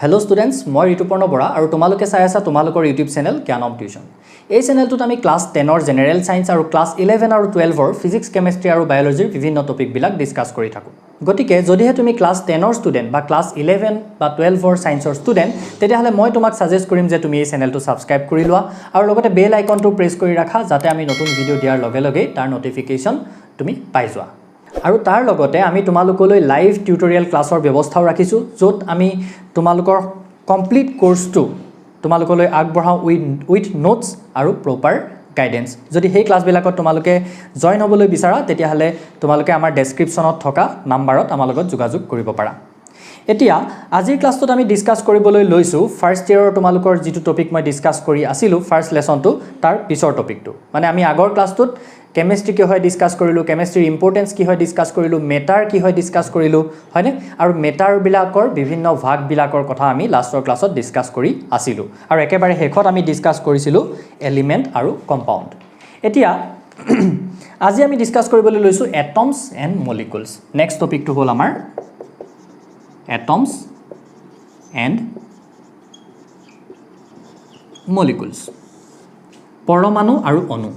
Hello students, মই ঋতুপৰ্ণ বৰা আৰু তোমালোকে চাই আছা তোমালোকৰ ইউটিউব চেনেল জ্ঞানম টিউচন। এই চেনেলটোত আমি ক্লাছ 10 ৰ জেনেৰেল সায়েন্স আৰু ক্লাছ 11 আৰু 12 ৰ ফিজিক্স, কেমিষ্ট্ৰি আৰু বায়োলজিৰ বিভিন্ন টপিক বিলাক ডিসকাস কৰি থাকো। গতিকে যদিহে তুমি ক্লাছ 10 ৰ ষ্টুডেন্ট বা ক্লাছ 11 বা 12 ৰ সায়েন্সৰ ষ্টুডেন্ট তেতিয়াহলে মই তোমাক সাজেষ্ট কৰিম যে তুমি এই চেনেলটো সাবস্ক্ৰাইব কৰি লোৱা আৰু লগতে বেল আইকনটো প্ৰেছ কৰি ৰাখা যাতে আমি নতুন ভিডিও দিয়াৰ লগে লগে তাৰ নটিফিকেশন তুমি পাই যোৱা। আৰু তাৰ লগতে আমি তোমালোকলৈ লাইভ টিউটোৰিয়েল ক্লাছৰ ব্যৱস্থাও ৰাখিছো য'ত আমি তোমালোকৰ কমপ্লিট কোৰ্সটো তোমালোকলৈ আগবঢ়াও উইথ নোটস আৰু প্ৰপাৰ গাইডেন্স। যদি সেই ক্লাছবিলাকত তোমালোকে জয়েন হ'বলৈ বিচাৰা তেতিয়াহলে তোমালোকে আমাৰ ডেসক্ৰিপচনত থকা নম্বৰত আমাৰ লগত যোগাযোগ কৰিব পাৰা। এতিয়া আজিৰ ক্লাছটোত আমি ডিসকাস কৰিবলৈ লৈছো ফাৰ্স্ট ইয়াৰৰ তোমালোকৰ যেটো টপিক মই ডিসকাস কৰি আছিলো ফাৰ্স্ট লেসনটো তাৰ পিছৰ টপিকটো। মানে আমি আগৰ ক্লাছটোত কেমিষ্ট্ৰি কি হয় ডিসকাস কৰিলো, কেমিষ্ট্ৰিৰ ইম্পৰ্টেন্স কি হয় ডিসকাস কৰিলো, মেটাৰ কি হয় ডিসকাস কৰিলো, হয়নে? আৰু মেটাৰ বিলাকৰ বিভিন্ন ভাগ বিলাকৰ কথা আমি লাষ্টৰ ক্লাছত ডিসকাস কৰি আছিলো আৰু একেবাৰে শেষত আমি ডিসকাস কৰিছিলো এলিমেন্ট আৰু কম্পাউন্ড। এতিয়া আজি আমি ডিসকাস কৰিবলৈ লৈছো এটমছ এণ্ড মলিকুলছ। নেক্সট টপিকটো হ'ল আমাৰ atoms and molecules, পৰমাণু আৰু অণু।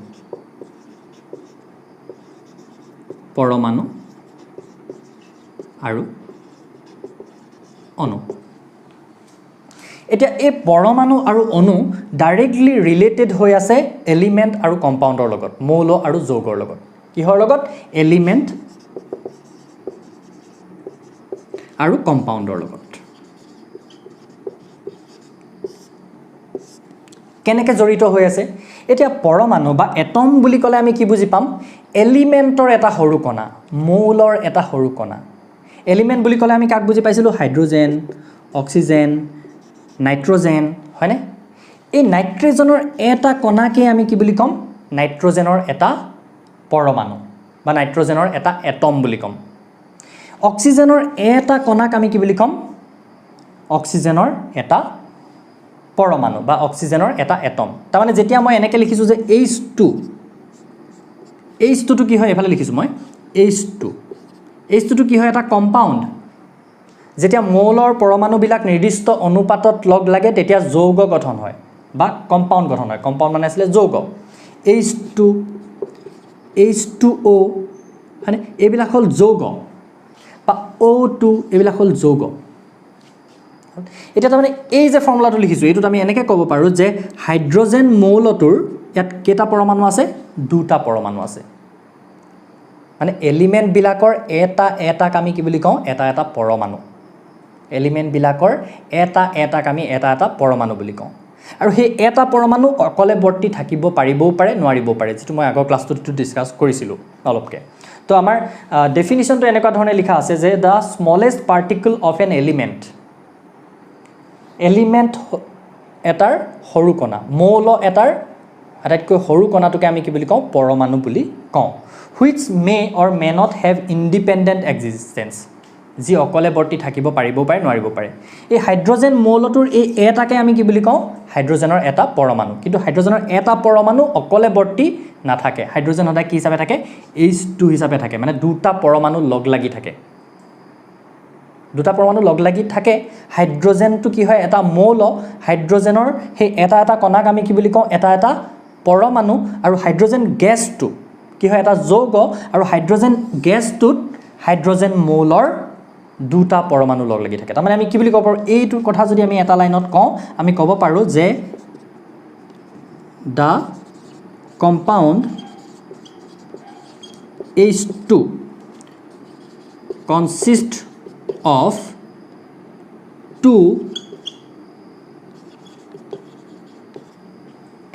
পৰমাণু আৰু অণু। এতিয়া এই পৰমাণু আৰু অণু ডাইৰেক্টলি ৰিলেটেড হৈ আছে এলিমেন্ট আৰু কম্পাউণ্ডৰ লগত, মৌল আৰু যৌগৰ লগত। কিহৰ লগত? এলিমেন্ট আৰু কম্পাউণ্ডৰ লগত। কেনেকৈ জড়িত হৈ আছে? এতিয়া পৰমাণু বা এটম বুলি ক'লে আমি কি বুজি পাম? এলিমেন্টৰ এটা সৰু কণা, মৌলৰ এটা সৰু কণা। এলিমেন্ট বুলি ক'লে আমি কাক বুজি পাইছিলো? হাইড্ৰোজেন, অক্সিজেন, নাইট্ৰোজেন, হয়নে? এই নাইট্ৰোজেনৰ এটা কণাকে আমি কি বুলি ক'ম? নাইট্ৰোজেনৰ এটা পৰমাণু বা নাইট্ৰোজেনৰ এটা এটম বুলি ক'ম। অক্সিজেনৰ এটা কণাক আমি কি বুলি ক'ম? অক্সিজেনৰ এটা পৰমাণু বা অক্সিজেনৰ এটা এটম। তাৰ মানে যেতিয়া মই এনেকৈ লিখিছো যে H2, H2 টো কি হয়? এফালে লিখিছো মই H2, H2 টো কি হয়? এটা কম্পাউণ্ড। যেতিয়া মৌলৰ পৰমাণুবিলাক নিৰ্দিষ্ট অনুপাতত লগ লাগে তেতিয়া যৌগ গঠন হয় বা কম্পাউণ্ড গঠন হয়। কম্পাউণ্ড মানে আছিলে যৌগ। H2, H2O, হয়নে? এইবিলাক হ'ল যৌগ বা O2 এইবিলাক হ'ল যৌগ। এতিয়া তাৰমানে এই যে ফৰ্মুলাটো লিখিছো এইটোত আমি এনেকৈ ক'ব পাৰো যে হাইড্ৰোজেন মৌলটোৰ ইয়াত কেইটা পৰমাণু আছে? দুটা পৰমাণু আছে। মানে এলিমেন্ট বিলাকৰ এটাক আমি কি বুলি কওঁ? এটা পৰমাণু। এলিমেন্ট বিলাকৰ এটাক আমি এটা পৰমাণু বুলি কওঁ। আৰু সেই এটা পৰমাণু অকলে বৰ্তি থাকিব পাৰিবও পাৰে, নোৱাৰিবও পাৰে, যেটো মই আগৰ ক্লাছটোত ডিসকাস কৰিছিলো অলপকে। তো আমাৰ ডেফিনিশনটো এনেকুৱা ধৰণে লিখা আছে যে the smallest particle of an element, element এটাৰ সৰু কণা, মৌল এটাৰ আটাইতকৈ সৰু কণাটোকে আমি কি বুলি কওঁ? পৰমাণু বুলি কওঁ। which may or may not have independent existence, যি অকলে বৰ্তি থাকিব পাৰিবও পাৰে, নোৱাৰিবও পাৰে। এই হাইড্ৰোজেন মৌলটোৰ এই এটাকে আমি কি বুলি কওঁ? হাইড্ৰোজেনৰ এটা পৰমাণু। কিন্তু হাইড্ৰোজেনৰ এটা পৰমাণু অকলে বৰ্তি নাথাকে। হাইড্ৰোজেন সদায় কি হিচাপে থাকে? H2 হিচাপে থাকে। মানে দুটা পৰমাণু লগ লাগি থাকে। দুটা পৰমাণু লগ লাগি থাকে। হাইড্ৰোজেনটো কি হয়? এটা মৌল। হাইড্ৰোজেনৰ সেই এটা কণাক আমি কি বুলি কওঁ? এটা পৰমাণু। আৰু হাইড্ৰোজেন গেছটো কি হয়? এটা যৌগ। আৰু হাইড্ৰোজেন গেছটোত হাইড্ৰোজেন মৌলৰ দুটা পৰমাণু লগ লাগি থাকে। তাৰমানে আমি কি বুলি ক'ব পাৰোঁ? এইটো কথা যদি আমি এটা লাইনত কওঁ আমি ক'ব পাৰোঁ যে the compound H2 consists of two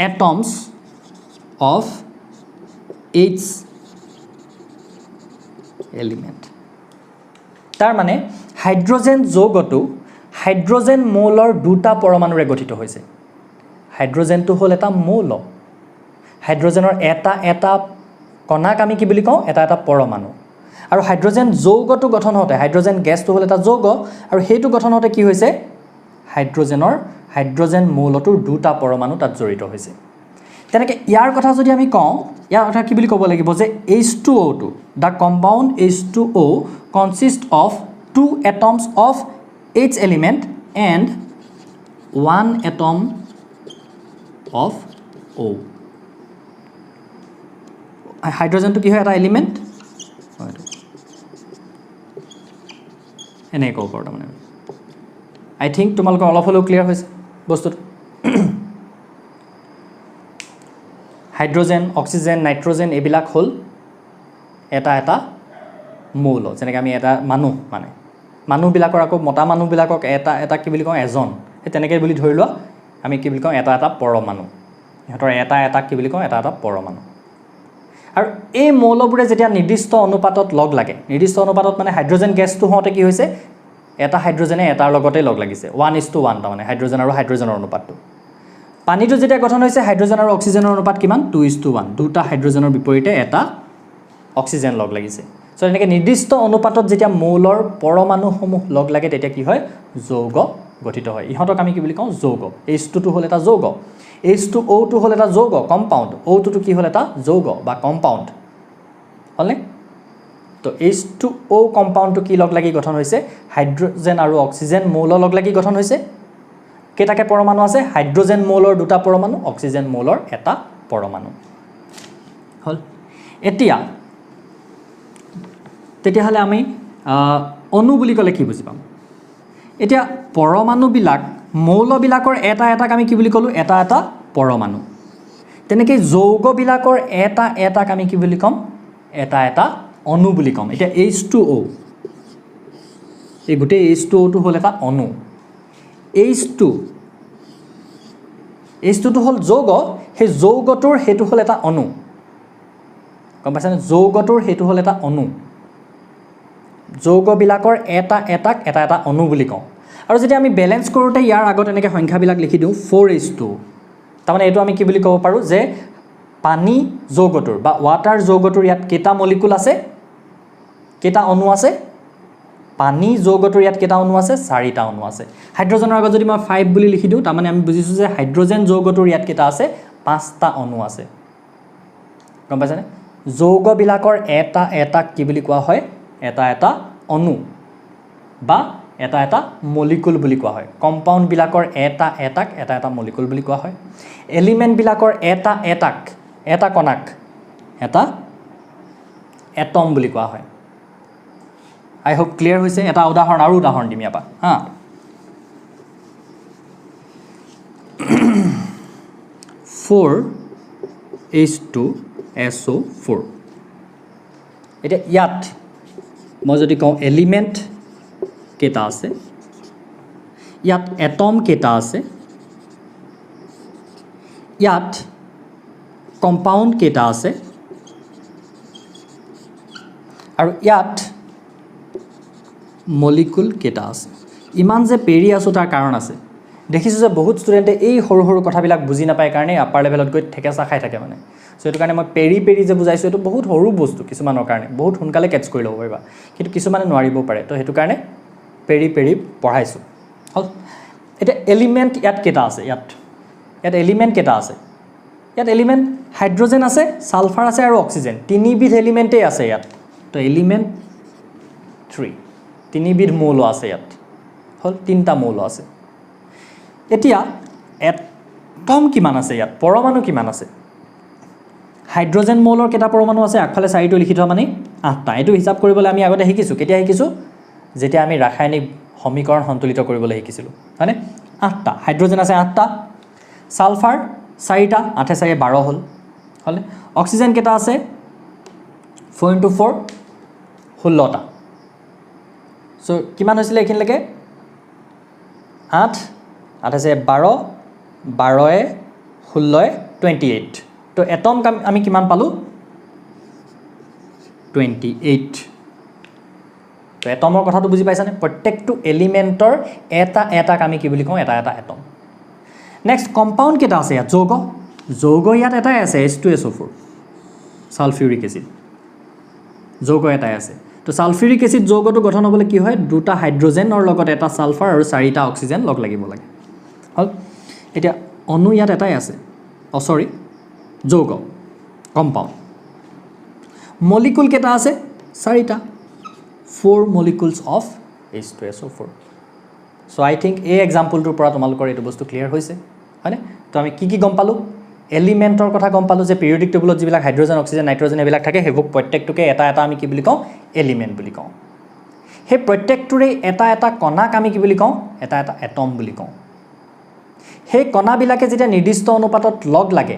atoms of each element. তাৰ মানে হাইড্ৰোজেন যৌগটো হাইড্ৰোজেন মৌলৰ দুটা পৰমাণুৰে গঠিত হৈছে। হাইড্ৰোজেনটো হ'ল এটা মৌল। হাইড্ৰোজেনৰ এটা কণাক আমি কি বুলি কওঁ? এটা পৰমাণু। আৰু হাইড্ৰোজেন যৌগটো গঠন হওঁতে হাইড্ৰোজেন গেছটো হ'ল এটা যৌগ আৰু সেইটো গঠন হওঁতে কি হৈছে? হাইড্ৰোজেন মৌলটোৰ দুটা পৰমাণু তাত জড়িত হৈছে। তেনেকৈ ইয়াৰ কথা যদি আমি কওঁ, ইয়াৰ কথা কি বুলি ক'ব লাগিব যে H2O2, the compound H2O consists of two atoms of each element and 1 atom of O. হাইড্ৰোজেনটো কি হয় এটা এলিমেন্ট এনে ক'ব পাৰোঁ তাৰমানে আই থিংক তোমালোকৰ অলপ হ'লেও ক্লিয়াৰ হৈছে বস্তুটো হাইড্ৰোজেন অক্সিজেন নাইট্ৰোজেন এইবিলাক হ'ল এটা এটা মৌল যেনেকৈ আমি এটা মানুহ মানে মানুহবিলাকৰ আকৌ মতা মানুহবিলাকক এটা এটা কি বুলি কওঁ এজন সেই তেনেকৈ বুলি ধৰি লোৱা আমি কি বুলি কওঁ এটা এটা পৰমাণু সিহঁতৰ এটা এটা কি বুলি কওঁ এটা এটা পৰমাণু আৰু এই মৌলবোৰে যেতিয়া নিৰ্দিষ্ট অনুপাতত লগ লাগে নিৰ্দিষ্ট অনুপাতত মানে হাইড্ৰোজেন গেছটো হওঁতে কি হৈছে এটা হাইড্ৰোজেনে এটাৰ লগতে লগ লাগিছে 1:1 তাৰমানে হাইড্ৰোজেন আৰু হাইড্ৰোজেনৰ অনুপাতটো পানীটো যেতিয়া গঠন হৈছে হাইড্ৰোজেন আৰু অক্সিজেনৰ অনুপাত কিমান 2:1 দুটা হাইড্ৰোজেনৰ বিপৰীতে এটা অক্সিজেন লগ লাগিছে সো এনেকৈ নিৰ্দিষ্ট অনুপাতত যেতিয়া মৌলৰ পৰমাণুসমূহ লগ লাগে তেতিয়া কি হয় যৌগ গঠিত হয় ইহঁতক আমি কি বুলি কওঁ যৌগ H2 টো হ'ল এটা যৌগ H2O টো হ'ল এটা যৌগ কম্পাউণ্ড O2 টো কি হ'ল এটা যৌগ বা কম্পাউণ্ড হলনে তো H2O কম্পাউণ্ডটো কি লগ লাগি গঠন হৈছে হাইড্ৰোজেন আৰু অক্সিজেন মৌল লগ লাগি গঠন হৈছে কেইটাকে পৰমাণু আছে হাইড্ৰোজেন মৌলৰ দুটা পৰমাণু অক্সিজেন মৌলৰ এটা পৰমাণু হল এতিয়া তেতিয়াহ'লে আমি অণু বুলি ক'লে কি বুজি পাম এতিয়া পৰমাণুবিলাক মৌলবিলাকৰ এটা এটাক আমি কি বুলি ক'লো এটা এটা পৰমাণু তেনেকৈ যৌগবিলাকৰ এটা এটাক আমি কি বুলি ক'ম এটা এটা অণু বুলি ক'ম এতিয়া H2O এই গোটেই H2O টো হ'ল এটা অণু H2 টো হ'ল যৌগ সেই যৌগটোৰ হেতু হ'ল এটা অণু গম পাইছানে যৌগটোৰ হেতু হ'ল এটা অণু যৌগবিলাকৰ এটা এটাক এটা এটা অণু বুলি কওঁ আৰু যদি আমি ব্যালেন্স কৰোতে ইয়াৰ আগত এনেকৈ সংখ্যাবিলাক লিখি দিওঁ 4:2 তাৰমানে এইটো আমি কি বুলি ক'ব পাৰোঁ যে পানী যৌগটোৰ বা ওয়াটাৰ যৌগটোৰ ইয়াত কেইটা মলিকুল আছে কেইটা অণু আছে পানী যৌগটোৰ ইয়াত কেইটা অণু আছে 4টা অণু আছে হাইড্ৰোজেনৰ আগত যদি মই 5 বুলি লিখি দিওঁ তাৰমানে আমি বুজিছোঁ যে হাইড্ৰোজেন যৌগটোৰ ইয়াত কেইটা আছে 5টা অণু আছে গম পাইছানে যৌগবিলাকৰ এটা এটাক কি বুলি কোৱা হয় এটা এটা অণু বা এটা এটা মলিকুল বুলি কোৱা হয় কম্পাউণ্ডবিলাকৰ এটা এটাক এটা এটা মলিকুল বুলি কোৱা হয় এলিমেণ্টবিলাকৰ এটা এটাক এটা কণাক এটা এটম বুলি কোৱা হয় আই হোপ ক্লিয়াৰ হৈছে এটা উদাহৰণ আৰু উদাহৰণ দিম ইয়াৰ পৰা হা H2SO4 এতিয়া ইয়াত মই যদি কওঁ এলিমেণ্ট কেইটা আছে ইয়াত এটম কেইটা আছে ইয়াত কম্পাউণ্ড কেইটা আছে আৰু ইয়াত মলিকুল কেইটা আছে ইমান যে পেৰি আছোঁ তাৰ কাৰণ আছে দেখিছোঁ যে বহুত ষ্টুডেণ্টে এই সৰু সৰু কথাবিলাক বুজি নাপায় কাৰণে আপাৰ লেভেলত গৈ ঠেকেচা খাই থাকে মানে সো এইটো কাৰণে মই পেৰি যে বুজাইছোঁ এইটো বহুত সৰু বস্তু কিছুমানৰ কাৰণে বহুত সোনকালে কেটচ কৰি ল'ব পাৰিবা কিন্তু কিছুমানে নোৱাৰিবও পাৰে তো সেইটো কাৰণে পেৰি পঢ়াইছোঁ হল এটা এলিমেণ্ট ইয়াত কেইটা আছে ইয়াত এলিমেণ্ট কেইটা আছে ইয়াত এলিমেণ্ট হাইড্ৰোজেন আছে সালফাৰ আছে আৰু অক্সিজেন তিনিবিধ এলিমেণ্টেই আছে ইয়াত তো এলিমেণ্ট 3 তিনিবিধ মৌল আছে ইয়াত হল তিনটা মৌল আছে এতিয়া এটম কিমান আছে ইয়াত পৰমাণু কিমান আছে হাইড্ৰোজেন মৌলৰ কেইটা পৰমাণু আছে আগফালে 4টো লিখি থোৱা মানে 8টা এইটো হিচাপ কৰিবলৈ আমি আগতে শিকিছোঁ কেতিয়া শিকিছোঁ যেতিয়া আমি ৰাসায়নিক সমীকৰণ সন্তুলিত কৰিবলৈ শিকিছিলোঁ হয়নে 8টা হাইড্ৰোজেন আছে 8টা সালফাৰ 4টা 8 4 12 হ'ল হলে অক্সিজেন কেইটা আছে 4 * 4 16টা সো কিমান হৈছিল এইখিনিলৈকে 8 8 12 12 16 28 তো এটম আমি কিমান পালোঁ 28 তো এটমৰ কথাটো বুজি পাইছানে প্ৰত্যেকটো এলিমেণ্টৰ এটা এটাক আমি কি বুলি কওঁ এটা এটা এটম নেক্সট কম্পাউণ্ড কেইটা আছে ইয়াত যৌগ ইয়াত এটাই আছে H2SO4 সালফিউৰিক এসিড যৌগ এটাই আছে তো সালফিউৰিক এসিড যৌগটো গঠন হ'বলৈ কি হয় দুটা হাইড্ৰোজেনৰ লগত এটা সালফাৰ আৰু 4টা অক্সিজেন লগ লাগিব লাগে হল এতিয়া অণু ইয়াত এটাই আছে সৰি যৌগ কম্পাউণ্ড মলিকুল কেইটা আছে 4টা 4 molecules of H2SO4 so I think এই এক্সাম্পলটোৰ পৰা তোমালোকৰ এইটো বস্তু ক্লিয়াৰ হৈছে হয়নে তো আমি কি গম পালোঁ এলিমেণ্টৰ কথা গম পালোঁ যে পিৰিয়ডিক টেবুলত যিবিলাক হাইড্ৰজেন অক্সিজেন নাইট্ৰজেন এইবিলাক থাকে সেইবোৰ প্ৰত্যেকটোকে এটা এটা আমি কি বুলি কওঁ এলিমেণ্ট বুলি কওঁ সেই প্ৰত্যেকটোৰে এটা এটা কণাক আমি কি বুলি কওঁ এটা এটা এটম বুলি কওঁ সেই কণাবিলাকে যেতিয়া নিৰ্দিষ্ট অনুপাতত লগ লাগে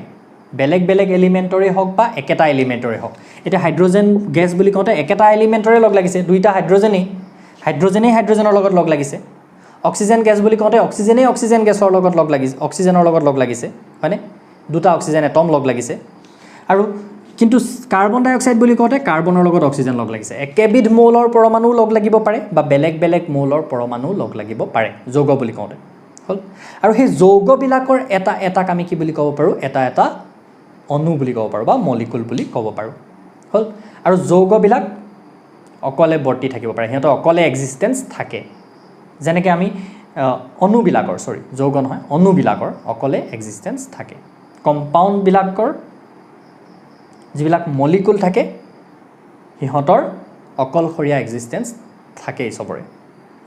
বেলেগ বেলেগ এলিমেণ্টৰে হওক বা একেটা এলিমেণ্টৰে হওক এটা হাইড্ৰজেন গেছ বুলি কওঁতে একেটা এলিমেণ্টৰে লগ লাগিছে দুইটা হাইড্ৰজেনেই হাইড্ৰজেনৰ লগত লগ লাগিছে অক্সিজেন গেছ বুলি কওঁতে অক্সিজেন গেছৰ লগত লগ লাগিছে অক্সিজেনৰ লগত লগ লাগিছে হয়নে দুটা অক্সিজেন এটম লগ লাগিছে আৰু কিন্তু কাৰ্বন ডাই অক্সাইড বুলি কওঁতে কাৰ্বনৰ লগত অক্সিজেন লগ লাগিছে একেবিধ মৌলৰ পৰমাণু লগ লাগিব পাৰে বা বেলেগ বেলেগ মৌলৰ পৰমাণু লগ লাগিব পাৰে যৌগ বুলি কওঁতে হ'ল আৰু সেই যৌগবিলাকৰ এটা এটাক আমি কি বুলি ক'ব পাৰোঁ এটা এটা অণু বুলি ক'ব পাৰোঁ বা মলিকুল বুলি ক'ব পাৰোঁ হ'ল আৰু যৌগবিলাক অকলে বৰ্তি থাকিব পাৰে সিহঁতৰ অকলে এক্সিষ্টেঞ্চ থাকে যেনেকৈ আমি অণুবিলাকৰ যৌগ নহয় অণুবিলাকৰ অকলে এক্সিষ্টেঞ্চ থাকে কম্পাউণ্ডবিলাকৰ যিবিলাক মলিকুল থাকে সিহঁতৰ অকলশৰীয়া এক্সিষ্টেঞ্চ থাকেই চবৰে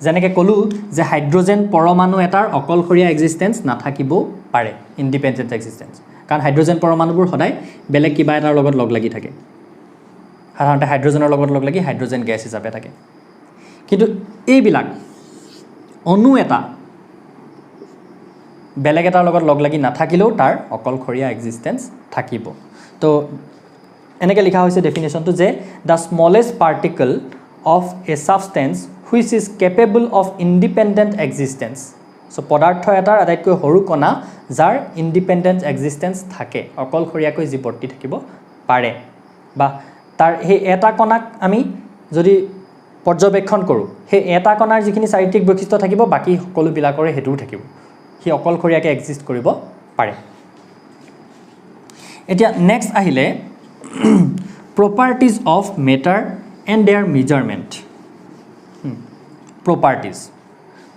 যেনেকৈ ক'লোঁ যে হাইড্ৰজেন পৰমাণু এটাৰ অকলশৰীয়া এক্সিষ্টেঞ্চ নাথাকিবও পাৰে ইণ্ডিপেণ্ডেণ্ট এক্সিষ্টেঞ্চ কাৰণ হাইড্ৰজেন পৰমাণুবোৰ সদায় বেলেগ কিবা এটাৰ লগত লগ লাগি থাকে সাধাৰণতে হাইড্ৰজেনৰ লগত লগ লাগি হাইড্ৰজেন গেছ হিচাপে থাকে কিন্তু এইবিলাক অণু এটা বেলেগ এটাৰ লগত লগ লাগি নাথাকিলেও তাৰ অকলশৰীয়া এক্সিষ্টেঞ্চ থাকিব তো এনেকৈ লিখা হৈছে ডেফিনেশ্যনটো যে the smallest particle of a substance which is capable of independent existence so' পদাৰ্থ এটাৰ আটাইতকৈ সৰু কণা যাৰ ইণ্ডিপেণ্ডেণ্ট এক্সিষ্টেঞ্চ থাকে অকলশৰীয়াকৈ যি বৰ্তি থাকিব পাৰে বা তাৰ সেই এটা কণাক আমি যদি পৰ্যবেক্ষণ কৰোঁ সেই এটা কণাৰ যিখিনি চাৰিত্ৰিক বৈশিষ্ট্য থাকিব বাকী সকলোবিলাকৰে সেইটোও থাকিব সি অকলশৰীয়াকৈ এক্সিষ্ট কৰিব পাৰে এতিয়া নেক্সট আহিলে properties of matter and there measurement properties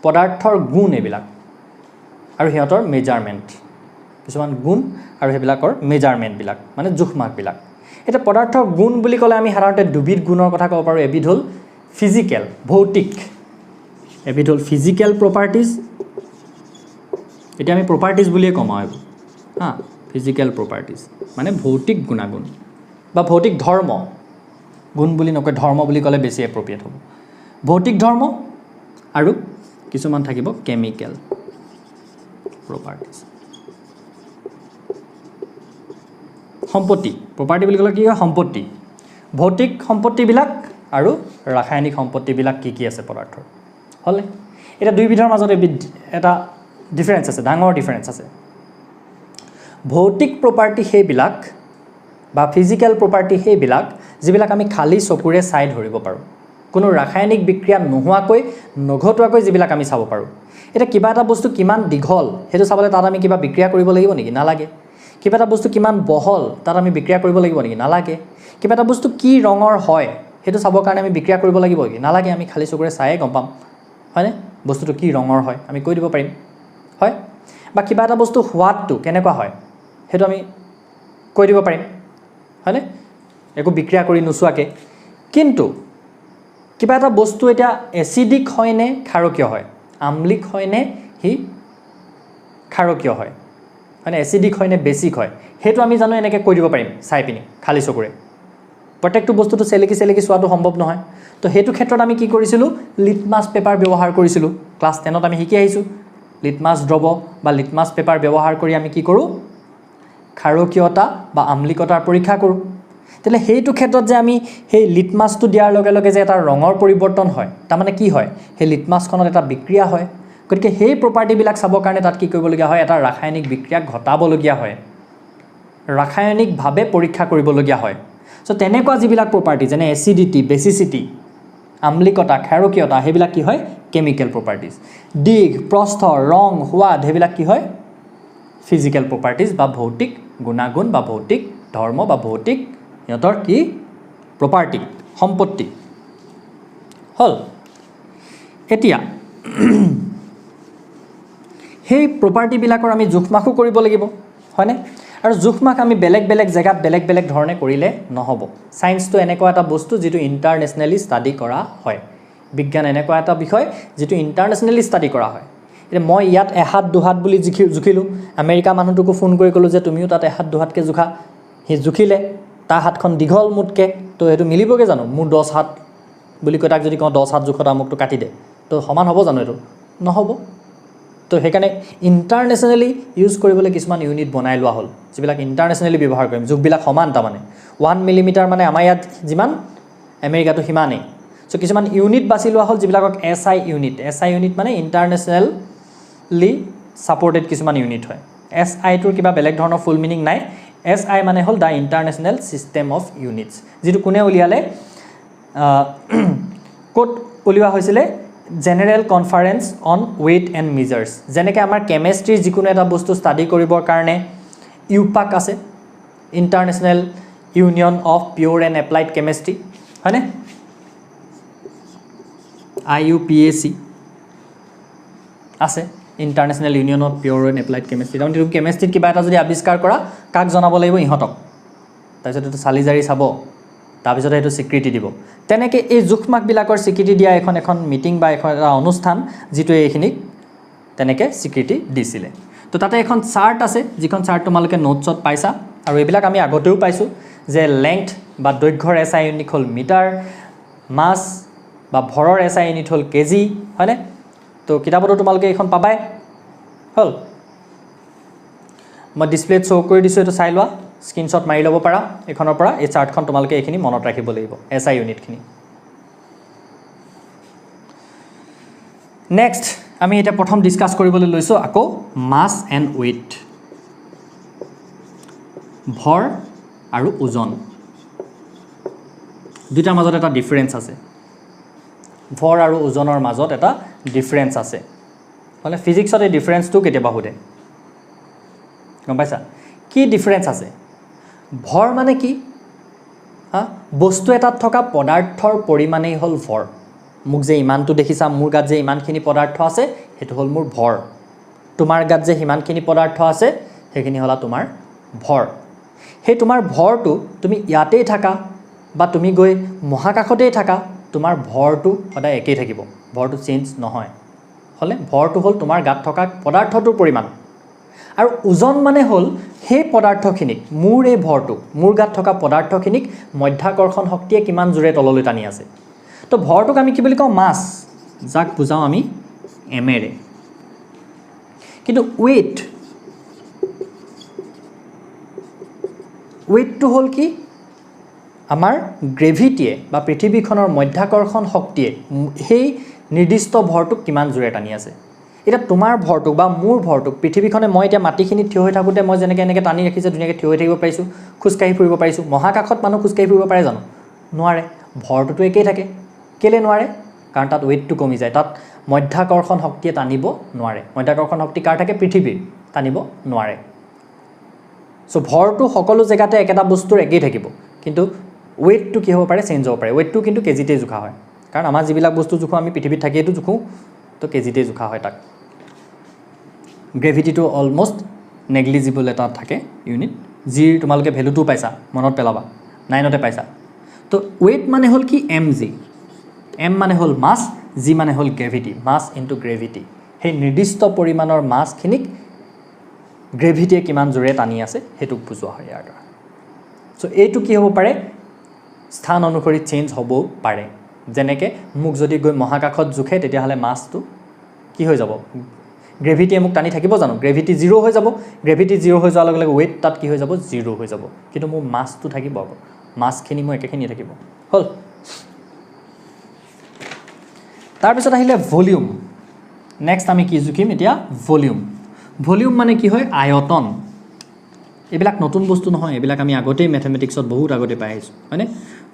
পদাৰ্থৰ গুণ এইবিলাক আৰু সিহঁতৰ মেজাৰমেণ্ট কিছুমান গুণ আৰু সেইবিলাকৰ মেজাৰমেণ্টবিলাক মানে জোখমাকবিলাক এতিয়া পদাৰ্থৰ গুণ বুলি ক'লে আমি সাধাৰণতে দুবিধ গুণৰ কথা ক'ব পাৰোঁ এবিধ হ'ল ফিজিকেল ভৌতিক এবিধ হ'ল ফিজিকেল প্ৰপাৰ্টিজ এতিয়া আমি প্ৰপাৰ্টিজ বুলিয়ে কম আৰু হা ফিজিকেল প্ৰপাৰ্টিজ মানে ভৌতিক গুণাগুণ বা ভৌতিক ধৰ্ম গুণ বুলি নকয় ধৰ্ম বুলি ক'লে বেছি এপ্ৰপ্ৰিয়েট হ'ব ভৌতিক ধৰ্ম আৰু কিছুমান থাকিব কেমিকেল প্ৰপাৰ্টিজ সম্পত্তি প্ৰপাৰ্টি বুলি ক'লে কি হয় সম্পত্তি ভৌতিক সম্পত্তিবিলাক আৰু ৰাসায়নিক সম্পত্তিবিলাক কি আছে পদাৰ্থৰ হ'লে এটা দুইবিধৰ মাজত এটা ডিফাৰেঞ্চ আছে ডাঙৰ ডিফাৰেঞ্চ আছে ভৌতিক প্ৰপাৰ্টি সেইবিলাক বা ফিজিকেল প্ৰপাৰ্টি সেইবিলাক যিবিলাক আমি খালী চকুৰে চাই ধৰিব পাৰোঁ কোনো ৰাসায়নিক বিক্ৰিয়া নোহোৱাকৈ নঘটোৱাকৈ যিবিলাক আমি চাব পাৰোঁ এটা কিবা এটা বস্তু কিমান দীঘল সেইটো চাবলৈ তাত আমি কিবা বিক্ৰিয়া কৰিব লাগিব নেকি নালাগে কিবা এটা বস্তু কিমান বহল তাত আমি বিক্ৰিয়া কৰিব লাগিব নেকি নালাগে কিবা এটা বস্তু কি ৰঙৰ হয় সেইটো চাবৰ কাৰণে আমি বিক্ৰিয়া কৰিব লাগিব নেকি নালাগে আমি খালী চকুৰে চায়ে গম পাম হয়নে বস্তুটো কি ৰঙৰ হয় আমি কৈ দিব পাৰিম হয় বা কিবা এটা বস্তু সোৱাদটো কেনেকুৱা হয় সেইটো আমি কৈ দিব পাৰিম হয়নে একো বিক্ৰিয়া কৰি নোচোৱাকৈ কিন্তু কিবা এটা বস্তু এতিয়া এচিডিক হয় নে ক্ষাৰকীয় হয় আম্লিক হয় নে সি ক্ষাৰকীয় হয় মানে এচিডিক হয় নে বেছিক হয় সেইটো আমি জানো এনেকৈ কৈ দিব পাৰিম চাই পিনি খালী চকুৰে প্ৰত্যেকটো বস্তুটো চেলেকি চোৱাটো সম্ভৱ নহয় তো সেইটো ক্ষেত্ৰত আমি কি কৰিছিলোঁ লিটমাছ পেপাৰ ব্যৱহাৰ কৰিছিলোঁ ক্লাছ 10ত আমি শিকি আহিছোঁ লিটমাছ দ্ৰৱ বা লিটমাছ পেপাৰ ব্যৱহাৰ কৰি আমি কি কৰোঁ ক্ষাৰকীয়তা বা আম্লিকতাৰ পৰীক্ষা কৰোঁ তেতিয়াহ'লে সেইটো ক্ষেত্ৰত যে আমি সেই লিটমাছটো দিয়াৰ লগে লগে যে এটা ৰঙৰ পৰিৱৰ্তন হয় তাৰমানে কি হয় সেই লিটমাছখনত এটা বিক্ৰিয়া হয় গতিকে সেই প্ৰপাৰ্টিবিলাক চাবৰ কাৰণে তাত কি কৰিবলগীয়া হয় এটা ৰাসায়নিক বিক্ৰিয়া ঘটাবলগীয়া হয় ৰাসায়নিকভাৱে পৰীক্ষা কৰিবলগীয়া হয় চ' তেনেকুৱা যিবিলাক প্ৰপাৰ্টি যেনে এচিডিটি বেচিচিটি আম্লিকতা ক্ষাৰকীয়তা সেইবিলাক কি হয় কেমিকেল প্ৰপাৰ্টিজ দিশ প্ৰস্থ ৰং সোৱাদ সেইবিলাক কি হয় ফিজিকেল প্ৰপাৰ্টিজ বা ভৌতিক গুণাগুণ বা ভৌতিক ধৰ্ম বা ভৌতিক সিহঁতৰ কি প্ৰপাৰ্টি সম্পত্তি হ'ল এতিয়া সেই প্ৰপাৰ্টিবিলাকৰ আমি জোখমাখো কৰিব লাগিব হয়নে আৰু জোখমাখ আমি বেলেগ বেলেগ জেগাত বেলেগ বেলেগ ধৰণে কৰিলে নহ'ব ছায়েন্সটো এনেকুৱা এটা বস্তু যিটো ইণ্টাৰনেশ্যনেলি ষ্টাডি কৰা হয় বিজ্ঞান এনেকুৱা এটা বিষয় যিটো ইণ্টাৰনেশ্যনেলি ষ্টাডি কৰা হয় এতিয়া মই ইয়াত এহাত দুহাত বুলি জুখিলোঁ আমেৰিকা মানুহটোকো ফোন কৰি ক'লোঁ যে তুমিও তাত এহাত দুহাতকৈ জোখা সি জুখিলে তাৰ হাতখন দীঘল মোতকৈ তো সেইটো মিলিবগৈ জানো মোৰ 10 হাত বুলি কৈ তাক যদি কওঁ 10 হাত জোখত আমুকটো কাটি দে তো সমান হ'ব জানো এইটো নহ'ব তো সেইকাৰণে ইণ্টাৰনেশ্যনেলি ইউজ কৰিবলৈ কিছুমান ইউনিট বনাই লোৱা হ'ল যিবিলাক ইণ্টাৰনেশ্যনেলি ব্যৱহাৰ কৰিম জোখবিলাক সমান তাৰমানে 1 মিলিমিটাৰ মানে আমাৰ ইয়াত যিমান আমেৰিকাটো সিমানেই চ' কিছুমান ইউনিট বাছি লোৱা হ'ল যিবিলাকক SI ইউনিট মানে ইণ্টাৰনেশ্যনেলি ছাপৰ্টেড কিছুমান ইউনিট হয় SIটোৰ কিবা বেলেগ ধৰণৰ ফুল মিনিং নাই SI মানে হ'ল the international system of units যিটো কোনে উলিয়ালে ক'ত উলিওৱা হৈছিলে general conference on weight and measures যেনেকৈ আমাৰ কেমেষ্ট্ৰিৰ যিকোনো এটা বস্তু ষ্টাডি কৰিবৰ কাৰণে ইউপাক আছে international union of pure and applied chemistry হয়নে IUPAC আছে international union of pure and applied chemistry তাৰমানে তুমি কেমেষ্ট্ৰিত কিবা এটা যদি আৱিষ্কাৰ কৰা কাক জনাব লাগিব ইহঁতক তাৰপিছত এইটো চালি জাৰি চাব তাৰপিছত এইটো স্বীকৃতি দিব তেনেকৈ এই জোখমাকবিলাকৰ স্বীকৃতি দিয়া এখন মিটিং বা এখন এটা অনুষ্ঠান যিটোৱে এইখিনিক তেনেকৈ স্বীকৃতি দিছিলে তো তাতে এখন চাৰ্ট আছে যিখন চাৰ্ট তোমালোকে নোটছত পাইছা আৰু এইবিলাক আমি আগতেও পাইছোঁ যে লেংথ বা দৈৰ্ঘ্যৰ SI ইউনিট হ'ল মিটাৰ মাছ বা ভৰৰ SI ইউনিট হ'ল কেজি হয়নে তো কিতাপতো তোমালোকে এইখন পাবাই হ'ল মই ডিছপ্লেত শ্ব' কৰি দিছোঁ এইটো চাই লোৱা স্ক্ৰীনশ্বট মাৰি ল'ব পাৰা এইখনৰ পৰা এই চাৰ্টখন তোমালোকে এইখিনি মনত ৰাখিব লাগিব SI ইউনিটখিনি নেক্সট আমি এতিয়া প্ৰথম ডিছকাছ কৰিবলৈ লৈছোঁ আকৌ মাছ এণ্ড ৱেইট ভৰ আৰু ওজন দুটাৰ মাজত এটা ডিফাৰেঞ্চ আছে ভৰ আৰু ওজনৰ মাজত এটা ডিফাৰেঞ্চ আছে মানে ফিজিক্সত এই ডিফাৰেঞ্চটো কেতিয়াবা সোধে গম পাইছা কি ডিফাৰেঞ্চ আছে ভৰ মানে কি বস্তু এটাত থকা পদাৰ্থৰ পৰিমাণেই হ'ল ভৰ মোক যে ইমানটো দেখিছা মোৰ গাত যে ইমানখিনি পদাৰ্থ আছে সেইটো হ'ল মোৰ ভৰ তোমাৰ গাত যে সিমানখিনি পদাৰ্থ আছে সেইখিনি হ'লা তোমাৰ ভৰ সেই তোমাৰ ভৰটো তুমি ইয়াতেই থাকা বা তুমি গৈ মহাকাশতেই থাকা তোমাৰ ভৰটো সদায় একেই থাকিব ভৰটো চেঞ্জ নহয় হ'লে ভৰটো হ'ল তোমাৰ গাত থকা পদাৰ্থটোৰ পৰিমাণ আৰু ওজন মানে হ'ল সেই পদাৰ্থখিনিক মোৰ এই ভৰটো মোৰ গাত থকা পদাৰ্থখিনিক মধ্যাকৰ্ষণ শক্তিয়ে কিমান জোৰে তললৈ টানি আছে তো ভৰটোক আমি কি বুলি কওঁ মাছ যাক বুজাওঁ আমি এমেৰে কিন্তু ৱেইটটো হ'ল কি আমাৰ গ্ৰেভিটিয়ে বা পৃথিৱীখনৰ মধ্যাকৰ্ষণ শক্তিয়ে সেই নিৰ্দিষ্ট ভৰটোক কিমান জোৰে টানি আছে এটা তোমাৰ ভৰটোক বা মোৰ ভৰটোক পৃথিৱীখনে মই এতিয়া মাটিখিনিত থিয় হৈ থাকোঁতে মই যেনেকৈ এনেকৈ টানি ৰাখিছে ধুনীয়াকৈ থিয় হৈ থাকিব পাৰিছোঁ খোজকাঢ়ি ফুৰিব পাৰিছোঁ মহাকাশত মানুহ খোজকাঢ়ি ফুৰিব পাৰে জানো নোৱাৰে ভৰটোতো একেই থাকে কেলৈ নোৱাৰে কাৰণ তাত ৱেইটটো কমি যায় তাত মধ্যাকৰ্ষণ শক্তিয়ে টানিব নোৱাৰে মধ্যাকৰ্ষণ শক্তি কাৰ থাকে পৃথিৱীৰ টানিব নোৱাৰে চ' ভৰটো সকলো জেগাতে একেটা বস্তুৰ একেই থাকিব কিন্তু ৱেইটটো কি হ'ব পাৰে চেঞ্জ হ'ব পাৰে ৱেইটটো কিন্তু কেজিতেই জোখা হয় কাৰণ আমাৰ যিবিলাক বস্তু জোখোঁ আমি পৃথিৱীত থাকিয়েতো জোখোঁ তো কেজিতেই জোখা হয় তাক গ্ৰেভিটিটো অলমষ্ট নেগলিজিবল এটা থাকে ইউনিট জিৰ তোমালোকে ভেলুটো পাইছা মনত পেলাবা 9তে পাইছা তো ৱেইট মানে হ'ল কি mg m মানে হ'ল মাছ g মানে হ'ল গ্ৰেভিটি মাছ ইনটু গ্ৰেভিটি সেই নিৰ্দিষ্ট পৰিমাণৰ মাছখিনিক গ্ৰেভিটিয়ে কিমান জোৰে টানি আছে সেইটোক বুজোৱা হয় ইয়াৰ দ্বাৰা চ' এইটো কি হ'ব পাৰে স্থান অনুসৰি চেঞ্জ হ'বও পাৰে যেনেকৈ মোক যদি গৈ মহাকাশত জোখে তেতিয়াহ'লে মাছটো কি হৈ যাব গ্ৰেভিটিয়ে মোক টানি থাকিব জানো গ্ৰেভিটি 0 হৈ যাব গ্ৰেভিটি 0 হৈ যোৱাৰ লগে লগে ৱেইট তাত কি হৈ যাব 0 হৈ যাব কিন্তু মোৰ মাছটো থাকিব আকৌ মাছখিনি মোৰ একেখিনি থাকিব হ'ল তাৰপিছত আহিলে ভলিউম নেক্সট আমি কি জুখিম এতিয়া ভলিউম মানে কি হয় আয়তন এইবিলাক নতুন বস্তু নহয় এইবিলাক আমি আগতেই মেথমেটিক্সত বহুত আগতে পাই আহিছোঁ হয়নে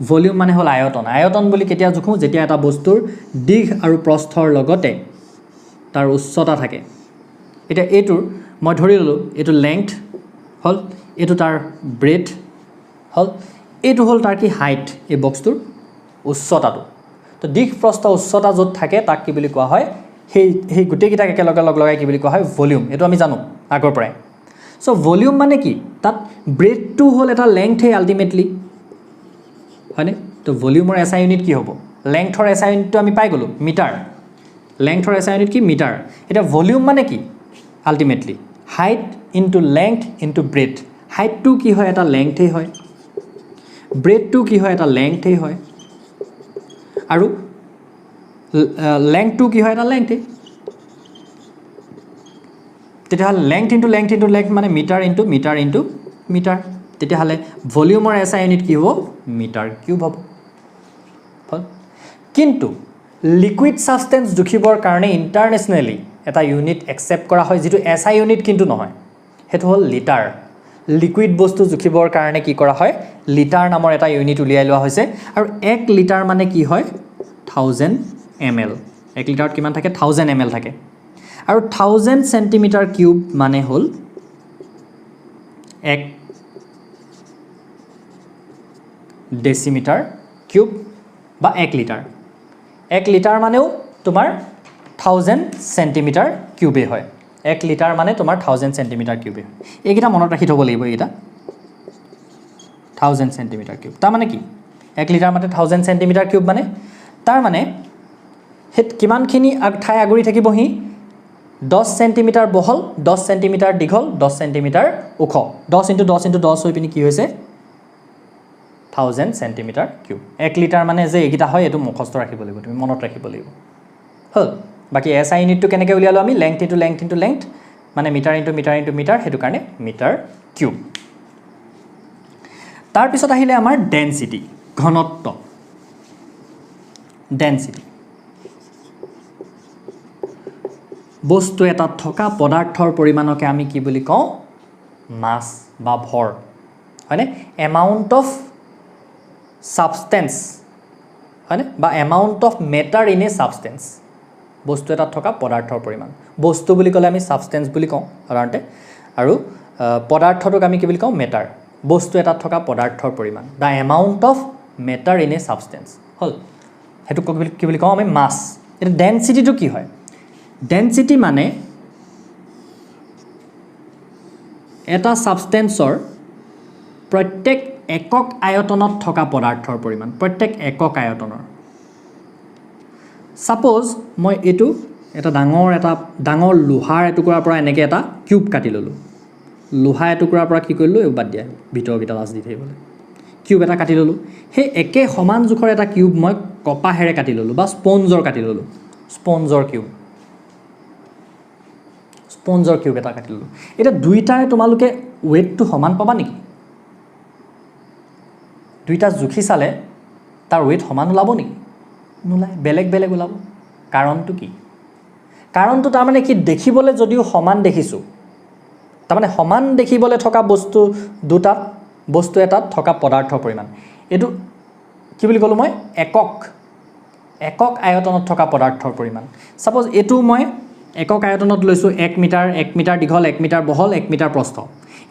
ভলিউম মানে হ'ল আয়তন বুলি কেতিয়া জোখোঁ যেতিয়া এটা বস্তুৰ দীঘ আৰু প্ৰস্থৰ লগতে তাৰ উচ্চতা থাকে এতিয়া এইটোৰ মই ধৰি ল'লোঁ এইটো লেংথ হ'ল এইটো তাৰ ব্ৰেথ হ'ল এইটো হ'ল তাৰ কি হাইট এই বক্সটোৰ উচ্চতাটো তো দীঘ প্ৰস্থ উচ্চতা য'ত থাকে তাক কি বুলি কোৱা হয় সেই গোটেইকেইটাক একেলগে লগ লগাই কি বুলি কোৱা হয় ভলিউম এইটো আমি জানো আগৰ পৰাই চ' ভলিউম মানে কি তাত ব্ৰেথটো হ'ল এটা লেংথেই আল্টিমেটলি হয়নে তো ভলিউমৰ SI ইউনিট কি হ'ব লেংথৰ এছআই ইউনিটটো আমি পাই গ'লোঁ মিটাৰ লেংথৰ এছআই ইউনিট কি মিটাৰ এটা ভলিউম মানে কি ultimately height into length into breath হাইটটো কি হয় এটা লেংথেই হয় ব্ৰেথটো কি হয় এটা লেংথেই হয় আৰু লেংথটো কি হয় এটা লেংথেই তেতিয়াহ'লে length into length into length মানে metre into metre into metre তেতিয়াহ'লে ভলিউমৰ এছআই ইউনিট কি হ'ব মিটাৰ কিউব হ'ব কিন্তু লিকুইড সাবষ্টেন্স জুখিবৰ কাৰণে ইণ্টাৰনেশ্যনেলি এটা ইউনিট একচেপ্ট কৰা হয় যেটো এছআই ইউনিট কিন্তু নহয় হেতু হল লিটাৰ লিকুইড বস্তু জুখিবৰ কাৰণে কি কৰা হয় লিটাৰ নামৰ এটা ইউনিট উলিয়াই লোৱা হৈছে আৰু 1 লিটাৰ মানে কি হয় 1000 ml 1 লিটাৰত কিমান থাকে 1000 ml থাকে আৰু 1000 সেন্টিমিটাৰ কিউব মানে হল 1 ডেসিমিটাৰ কিউব বা 1 লিটাৰ 1 লিটাৰ মানেও তোমাৰ 1000 সেন্টিমিটাৰ কিউবে হয় 1 লিটাৰ মানে তোমাৰ 1000 সেন্টিমিটাৰ কিউবে এইকিটা মনত ৰাখি থব লাগিব এইটা 1000 সেন্টিমিটাৰ কিউব তাৰ মানে কি 1 লিটাৰ মানে 1000 সেন্টিমিটাৰ কিউব মানে তাৰ মানে হেত কিমানখিনি ঠাই আগুৰি থাকিবহি 10 সেন্টিমিটাৰ বহল 10 সেন্টিমিটাৰ দীঘল 10 সেন্টিমিটাৰ ওখ 10 * 10 * 10 হৈ পিনি কি হৈছে 1000 সেন্টিমিটাৰ কিউব 1 লিটাৰ মানে যে এইকিটা হয় এটো মুখস্থ ৰাখিব লাগিব তুমি মনত ৰাখিব লাগিব হল বাকি এছআই ইউনিটটো কেনেকৈ উলিয়ালো আমি length into length into length মানে metre into metre into metre হেতু কাৰণে মিটাৰ কিউব তাৰ পিছত আহিলে আমাৰ ডেনসিটি ঘনত্ব ডেনসিটি বস্তু এটা থকা পদাৰ্থৰ পৰিমাণকে আমি কি বুলি কওঁ মাস বা ভৰ হয়নে এমাউন্ট অফ সাবষ্টেন্স হয়নে বা amount of matter in a substance বস্তু এটা থকা পদাৰ্থৰ পৰিমাণ বস্তু বুলি ক'লে আমি সাবষ্টেন্স বুলি কওঁ সাধাৰণতে আৰু পদাৰ্থটোক আমি কি বুলি কওঁ মেটাৰ বস্তু এটা থকা পদাৰ্থৰ পৰিমাণ the amount of matter in a substance হল হেতু কি বুলি কওঁ আমি মাস এটা ডেনসিটিটো কি হয় ডেনসিটি মানে এটা সাবষ্টেন্সৰ প্ৰত্যেক একক আয়তনত থকা পদাৰ্থৰ পৰিমাণ প্ৰত্যেক একক আয়তনৰ সাপোজ মই এটো এটা ডাঙৰ লোহাৰ এটুকুৰাৰ পৰা এনেকে এটা কিউব কাটি ললো লোহা এটুকুৰাৰ পৰা কি কৰিলো এই বাদ দিয়া ভিতৰ কিটা লাজ দি থাকিবলে কিউব এটা কাটি ললো হে একে সমান জোখৰ এটা কিউব মই কপাহেৰে কাটি ললো বা স্পঞ্জৰ কাটি ললো স্পঞ্জৰ কিউব এটা কাটি ললো এটা দুইটাৰে তোমালোকে ওয়েটটো সমান পাবা নেকি দুইটা জুখি চালে তাৰ ওয়েট সমান ওলাব নেকি নোলাই বেলেগ বেলেগ ওলাব কাৰণটো কি কাৰণটো তাৰ মানে কি দেখিবলে যদিও সমান দেখিছো তাৰ মানে সমান দেখিবলে থকা বস্তু দুটাত বস্তু এটাত থকা পদাৰ্থৰ পৰিমাণ এটো কি বুলি কলো মই একক আয়তনত থকা পদাৰ্থৰ পৰিমাণ সাপোজ এটো মই একক আয়তনত লৈছো 1 মিটাৰ দীঘল 1 মিটাৰ বহল 1 মিটাৰ প্ৰস্থ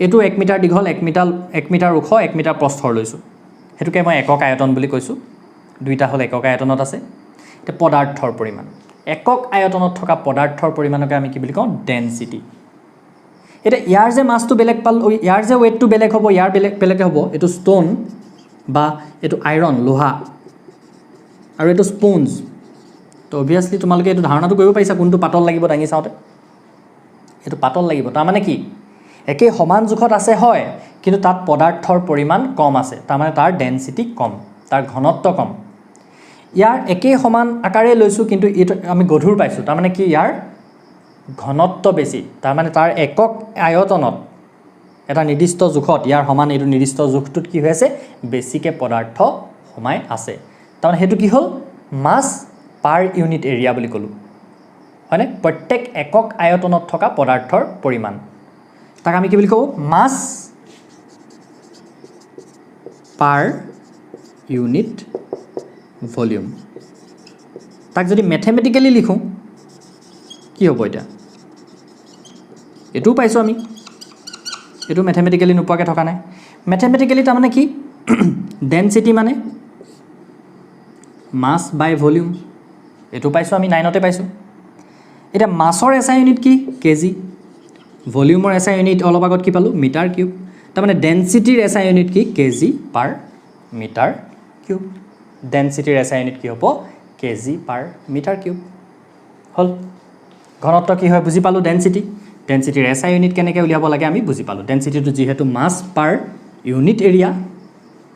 এটো 1 মিটাৰ দীঘল 1 মিটাৰ ওখ 1 মিটাৰ প্ৰস্থৰ লৈছো হেতুকে মই একক আয়তন বুলি কৈছো দুইটা হল একক আয়তনত আছে এটা পদাৰ্থৰ পৰিমাণ একক আয়তনত থকা পদাৰ্থৰ পৰিমাণকে আমি কি বুলি কওঁ ডেনসিটি এটা ইয়াৰ যে মাসটো বেলেগ পাল ইয়াৰ যে ওয়েটটো বেলেগ হ'ব ইয়াৰ বেলেগ হ'ব এটো ষ্টোন বা এটো আইৰন লোহা আৰু এটো স্পঞ্জ তো অবিয়াসলি তোমালোকে এটো ধাৰণাটো কৰিব পাৰিছা কোনটো পাতল লাগিব দাঙি চাওতে এটো পাতল লাগিব তাৰ মানে কি একে সমান জোখত আছে হয় কিন্তু তাত পদাৰ্থৰ পৰিমাণ কম আছে তাৰ মানে তাৰ ডেনসিটি কম তাৰ ঘনত্ব কম ইয়াৰ একে সমান আকাৰে লৈছো কিন্তু এটা আমি গধুৰ পাইছো তাৰ মানে কি ইয়াৰ ঘনত্ব বেছি তাৰ মানে তাৰ একক আয়তনত এটা নিৰ্দিষ্ট জোখত ইয়াৰ সমান এটো নিৰ্দিষ্ট জোখটোত কি হৈ আছে বেছিকে পদাৰ্থ সমাই আছে তাৰ মানে হেতু কি হল মাস পাৰ ইউনিট এৰিয়া বুলি কলো হয়নে প্ৰত্যেক একক আয়তনত থকা পদাৰ্থৰ পৰিমাণ তাক আমি কি বুলি কওঁ মাস পাৰ ইউনিট ভলিউম তাক যদি ম্যাথমেটিক্যালি লিখো কি হ'ব এটা এটো পাইছো আমি এটো ম্যাথমেটিক্যালি নোপোৱাকে থকা নাই ম্যাথমেটিক্যালি তাৰ মানে কি ডেনসিটি মানে মাস বাই ভলিউম এটো পাইছো আমি 9তে পাইছো এটা মাসৰ এসআই ইউনিট কি কেজি ভলিউমৰ এসআই ইউনিট অলপ আগত কি পালো মিটাৰ কিউব তাৰ মানে ডেনসিটিৰ এসআই ইউনিট কি কেজি পাৰ মিটাৰ কিউব ডেনচিটিৰ SI ইউনিট কি হ'ব kg per meter cube হল ঘনত্ব কি হয় বুজি পালো ডেনচিটিৰ SI ইউনিট কেনেকৈ উলিয়াব লাগে আমি বুজি পালো ডেনচিটিটো যেহেতু মাস পাৰ ইউনিট এৰিয়া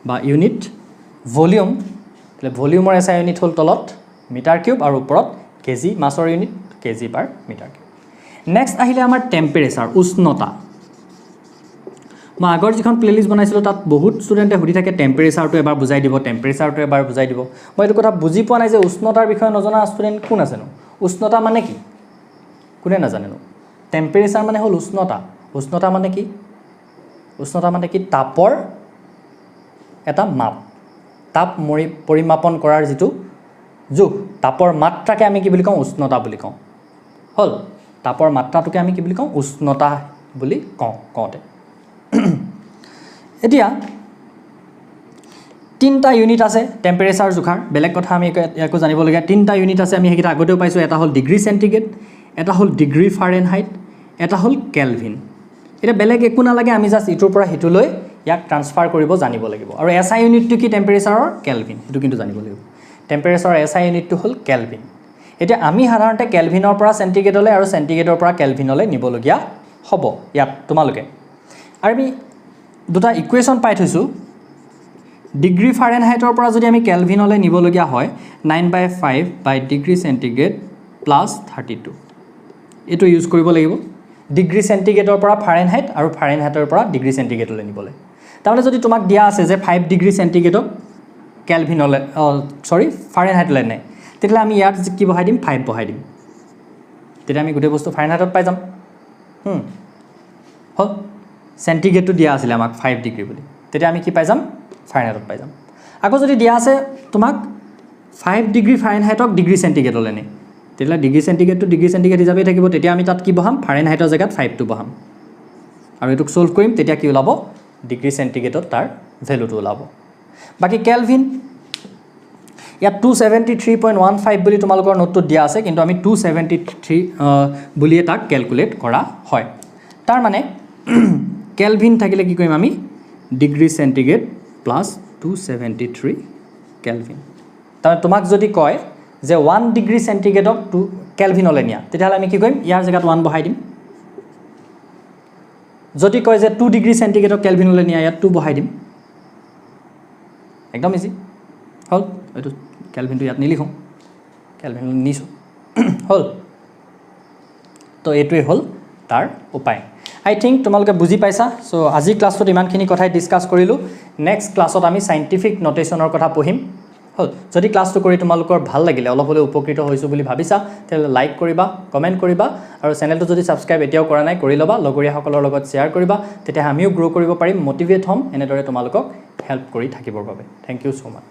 বা ইউনিট ভলিউম তাহলে ভলিউমৰ SI ইউনিট হল তলত মিটাৰ কিউব আৰু ওপৰত কেজি মাসৰ ইউনিট কেজি পাৰ মিটাৰ কিউব নেক্সট আহিলে আমাৰ টেম্পাৰেচাৰ উষ্ণতা মই আগৰ যিখন প্লেলিষ্ট বনাইছিলো তাত বহুত ষ্টুডেন্টে সুধি থাকে টেম্পাৰেচাৰটো এবাৰ বুজাই দিব মই এইটো কথা বুজি পোৱা নাই যে উষ্ণতাৰ বিষয়ে নজনা ষ্টুডেন্ট কোন আছেনো উষ্ণতা মানে কি কোনে নাজানেনো টেম্পাৰেচাৰ মানে হল উষ্ণতা মানে কি তাপৰ এটা মাপ তাপ পৰিমাপন কৰাৰ যিটো জোখ তাপৰ মাত্ৰাকে আমি কি বুলি কওঁ উষ্ণতা বুলি কওঁ হল তাপৰ মাত্ৰাটোকে আমি কি বুলি কওঁ উষ্ণতা বুলি কওঁতে এতিয়া তিনটা ইউনিট আছে টেম্পাৰেচাৰ জোখাৰ বেলেগ কথা আমি ইয়াকো জানিব লগা তিনটা ইউনিট আছে আমি হেকিটা আগতেও পাইছো এটা হল ডিগ্ৰী সেন্টিগ্ৰেড এটা হল ডিগ্ৰী ফাৰেনহাইট এটা হল কেলভিন এটা বেলেগ একো নালাগে আমি জাস্ট ইটোৰ পৰা হিটোলৈ ইয়াক ট্ৰান্সফাৰ কৰিব জানিব লাগিব আৰু SI ইউনিটটো কি টেম্পাৰেচাৰৰ কেলভিন এটো কিন্তু জানিব লাগিব টেম্পাৰেচাৰৰ SI ইউনিটটো হল কেলভিন এতিয়া আমি সাধাৰণতে কেলভিনৰ পৰা সেন্টিগ্ৰেডলৈ আৰু সেন্টিগ্ৰেডৰ পৰা কেলভিনলৈ নিব লগিয়া হ'ব ইয়াত তোমালোকে আৰু আমি দুটা ইকুৱেশ্যন পাই থৈছো ডিগ্ৰী ফাৰেনহাইটৰ পৰা যদি আমি কেলভিনলৈ নিব লগিয়া হয় 9/5 বাই ডিগ্ৰী সেন্টিগ্ৰেড প্লাস 32 এটো ইউজ কৰিব লাগিব ডিগ্ৰী সেন্টিগ্ৰেডৰ পৰা ফাৰেনহাইট আৰু ফাৰেনহাইটৰ পৰা ডিগ্ৰী সেন্টিগ্ৰেডলৈ নিবলৈ তাৰমানে যদি তোমাক দিয়া আছে যে 5 ডিগ্ৰী সেন্টিগ্ৰেডক কেলভিনলৈ ফাৰেনহাইটলৈ নাই তেতিয়া আমি ইয়াত কি বহাই দিম 5 বহাই দিম তেতিয়া আমি গোটেই বস্তু ফাৰেনহাইটত পাই যাম হল সেন্টিগ্ৰেডটো দিয়া আছিল আমাক 5 ডিগ্ৰী বুলি তেতিয়া আমি কি পাই যাম ফাৰেনহাইটত পাই যাম আকৌ যদি দিয়া আছে তোমাক 5 ডিগ্ৰী ফাৰেনহাইটক ডিগ্ৰী সেন্টিগ্ৰেডলৈ নে তেতিয়া ডিগ্ৰী সেন্টিগ্ৰেড হিচাপে থাকিব তেতিয়া আমি তাত কি বহাম ফাৰেনহাইটৰ জায়গাত 5 টো বহাম আৰু এটোক সলভ কৰিম তেতিয়া কি ওলাব ডিগ্ৰী সেন্টিগ্ৰেডত তাৰ ভ্যালুটো ওলাব বাকি কেলভিন ইয়াত 273.15 বুলি তোমালোকৰ নোটটো দিয়া আছে কিন্তু আমি 273 বুলি তাক ক্যালকুলেট কৰা হয় তাৰ মানে কেলভিন থাকিলে কি কৰিম আমি ডিগ্ৰী সেন্টিগ্ৰেড প্লাস 273 কেলভিন তাৰ তোমাক যদি কয় যে 1 ডিগ্ৰী সেন্টিগ্ৰেডক 2 কেলভিনলৈ নিয়া তেতিয়াহলে আমি কি কৰিম ইয়াৰ জায়গাত 1 বহাই দিম যদি কয় যে 2 ডিগ্ৰী সেন্টিগ্ৰেডক কেলভিনলৈ নিয়া ইয়াত 2 বহাই দিম একদম ইজি হল এটো কেলভিনটো ইয়াত নিলিখো কেলভিন নিছো হল তো এটোই হল তাৰ উপায় I think তোমালোকে বুজি পাইছা সো আজি ক্লাছত ইমানখিনি কথাই ডিসকাস কৰিলো নেক্সট ক্লাছত আমি সাইন্টিফিক নোটেশনৰ কথা পঢ়িম হল যদি ক্লাছটো কৰি তোমালোকৰ ভাল লাগিলে অলপ হলে উপকৃত হৈছো বুলি ভাবিছা তেলে লাইক কৰিবা কমেন্ট কৰিবা আৰু চেনেলটো যদি সাবস্ক্ৰাইব এতিয়াও কৰা নাই কৰি লবা লগৰীয়া সকলৰ লগত শেয়াৰ কৰিবা তেতিয়া আমিও গ্ৰো কৰিব পাৰিম মোটিভেট হ'ম এনেদৰে তোমালোকক হেল্প কৰি থাকিবৰ বাবে থ্যাংক ইউ সো মাচ